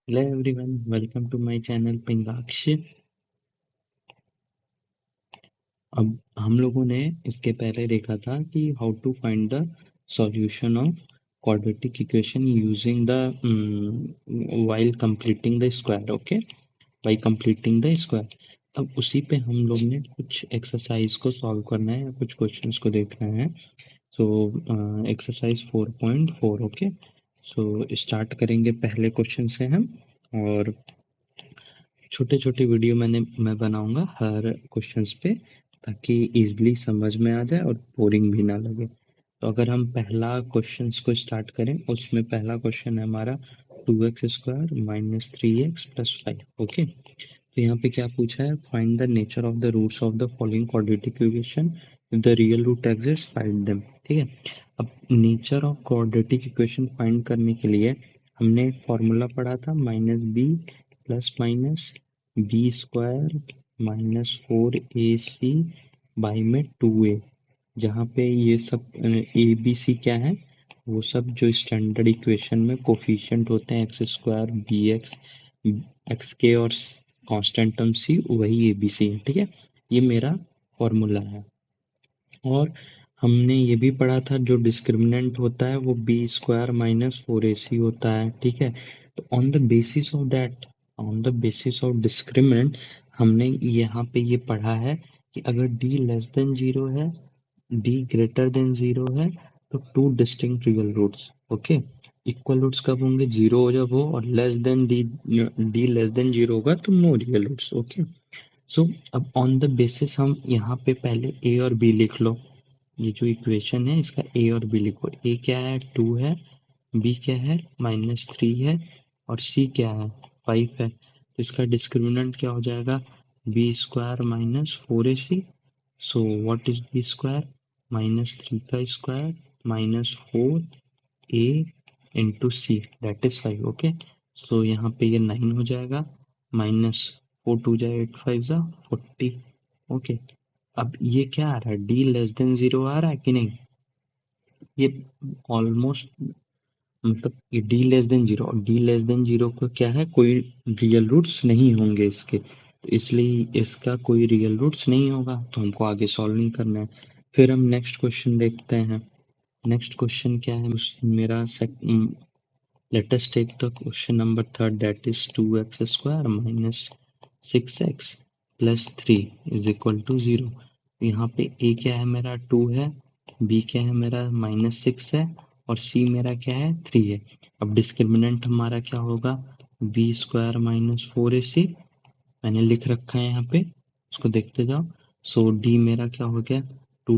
Hello everyone, welcome to my channel Pingaksh। अब हम लोगों ने इसके पहले देखा था कि how to find the solution of quadratic equation using the while completing the square. Okay, by completing the square. अब उसी पे हम लोग ने कुछ एक्सरसाइज को सॉल्व करना है या कुछ क्वेश्चंस को देखना है। So exercise 4.4। Okay, so start करेंगे पहले क्वेश्चन से हम। और छोटे छोटे वीडियो मैं बनाऊंगा हर क्वेश्चंस पे, ताकि इजीली समझ में आ जाए और बोरिंग भी ना लगे। तो अगर हम पहला क्वेश्चंस को स्टार्ट करें, उसमें पहला क्वेश्चन है हमारा 2x² minus 3x plus 5। Okay, तो यहाँ पे क्या पूछा है, find the nature of the roots of the following quadratic equation, if the real root exist find them. ठीक है, अब nature of quadratic equation find करने के लिए हमने एक फॉर्मूला पढ़ा था, minus B plus minus B square minus 4ac by में 2a। जहाँ पे ये सब ए बी सी क्या है, वो सब जो स्टैंडर्ड इक्वेशन में कोफिशिएंट होते हैं, X square B X X के और कांस्टेंट टर्म सी, वही ए बी सी है। ठीक है, ये मेरा फॉर्मूला है। और हमने ये भी पढ़ा था, जो डिस्क्रिमिनेंट होता है वो बी स्क्वायर माइनस 4ac होता है। ठीक है, तो on the basis of that, on the basis of discriminant, हमने यहाँ पे ये पढ़ा है कि अगर डी लेस देन जीरो है, डी ग्रेटर देन जीरो है, तो two distinct real roots. Okay, equal roots कब होंगे, जीरो जब हो, और less than D, D less than zero होगा तो no real roots. Okay, so अब ऑन द बेसिस हम यहाँ पे पहले ए और बी लिख लो। ये जो इक्वेशन है इसका ए और बी लिखो। ए क्या है, 2 है, बी क्या है, -3 है, और सी क्या है, 5 है। तो इसका डिस्क्रिमिनेंट क्या हो जाएगा, B square minus 4ac। So what is B square, -3 का square minus 4a into C, that is 5। Okay, so यहाँ पे ये 9 हो जाएगा, माइनस 4 2 जा 8 5 जा 40। ओके, अब ये क्या आ रहा है, डी लेस देन जीरो आ रहा है कि नहीं, ये ऑलमोस्ट, मतलब ये डी लेस देन जीरो, और डी लेस देन जीरो का क्या है, कोई रियल रूट्स नहीं होंगे इसके, तो इसलिए इसका कोई रियल रूट्स नहीं होगा, तो हमको आगे सॉल्व नहीं करना है। फिर हम नेक्स्ट क्वेश्चन देखते हैं। नेक्स्ट क्वेश्चन क्या है मेरा, let us take the question number third, that is 2x square minus 6x plus 3 is equal to 0। यहाँ पे a क्या है मेरा, 2 है, b क्या है मेरा, -6 है, और c मेरा क्या है, 3 है। अब डिस्क्रिमिनेंट हमारा क्या होगा, b स्क्वायर माइनस 4ac, मैंने लिख रखा है यहाँ पे, उसको देखते जाओ। सो d मेरा क्या हो गया, 2,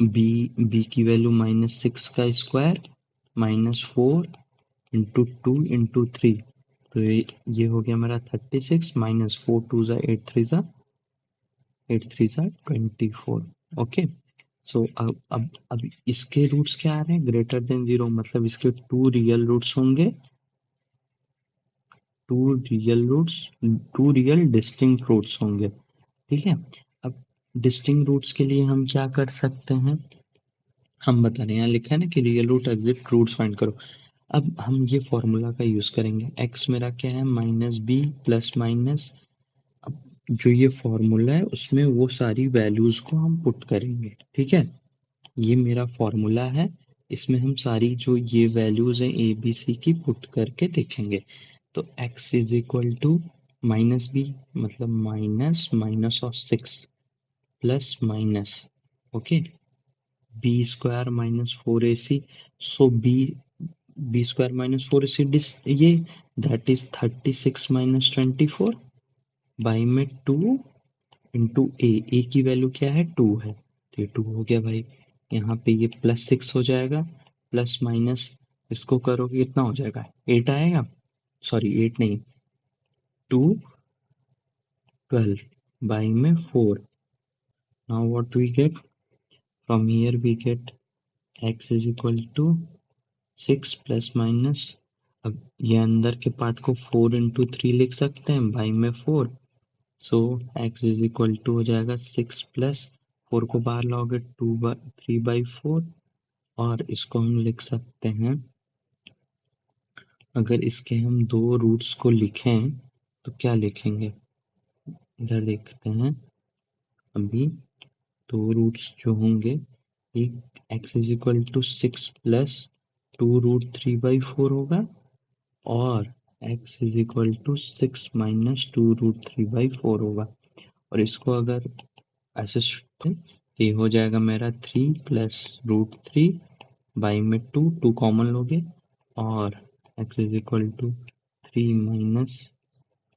b की वैल्यू -6 का स्क्वायर माइनस 4 इंटू 2 इंटू 3, तो ये हो गया मेरा 36, माइनस 4 2 जा 8 3 जा 24। ओके, सो अब इसके रूट्स क्या आ रहे हैं, ग्रेटर देन जीरो, मतलब इसके टू रियल रूट्स होंगे, two real roots, two real distinct roots होंगे। ठीक है, अब डिस्टिंक्ट रूट्स के लिए हम क्या कर सकते हैं, हम बता रहे हैं, यहाँ लिखा है ना कि real root exit roots find करो। अब हम ये फॉर्मूला का यूज करेंगे, x मेरा क्या है, -b प्लस माइनस, अब जो ये फॉर्मूला है उसमें वो सारी वैल्यूज को हम पुट करेंगे। ठीक है, ये मेरा फॉर्मूला है, इसमें हम सारी जो ये वैल्यूज हैं ए बी सी की पुट करके देखेंगे। तो x is equal to -b, मतलब minus minus of 6 plus minus, okay, B square minus 4ac। So B square minus 4ac ये, दैट इज 36 माइनस 24 बाई में 2 इंटू ए की वैल्यू क्या है, 2 है, तो ये 2 हो गया भाई। यहाँ पे ये +6 हो जाएगा, प्लस माइनस इसको करोगे कितना हो जाएगा, 8 आएगा, सॉरी 8 नहीं, 2 12 बाई में 4। Now what we get, from here we get x is equal to 6 plus minus, अब ये अंदर के पार्ट को 4 इंटू 3 लिख सकते हैं, बाई में 4। सो x इज इक्वल टू हो जाएगा 6 प्लस 4 को बाहर लाओगे 3/4, और इसको हम लिख सकते हैं अगर इसके हम दो रूट्स को लिखें तो क्या लिखेंगे? इधर देखते हैं अभी। दो रूट्स जो होंगे, एक x is equal to 6 plus 2√3/4 होगा, और x is equal to 6 minus 2√3/4 होगा। और इसको अगर ऐसे तो ये हो जाएगा मेरा 3 प्लस √3 बाई में 2 कॉमन लोगे, और x is equal to 3 minus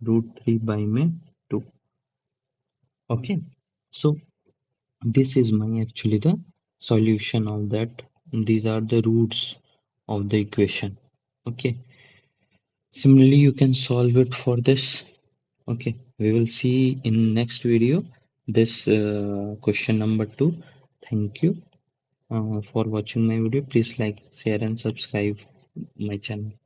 √3 by में 2। Okay, so this is my actually the solution of that. These are the roots of the equation. Okay, similarly you can solve it for this. Okay, we will see in next video this question number 2. Thank you for watching my video. Please like, share and subscribe my channel.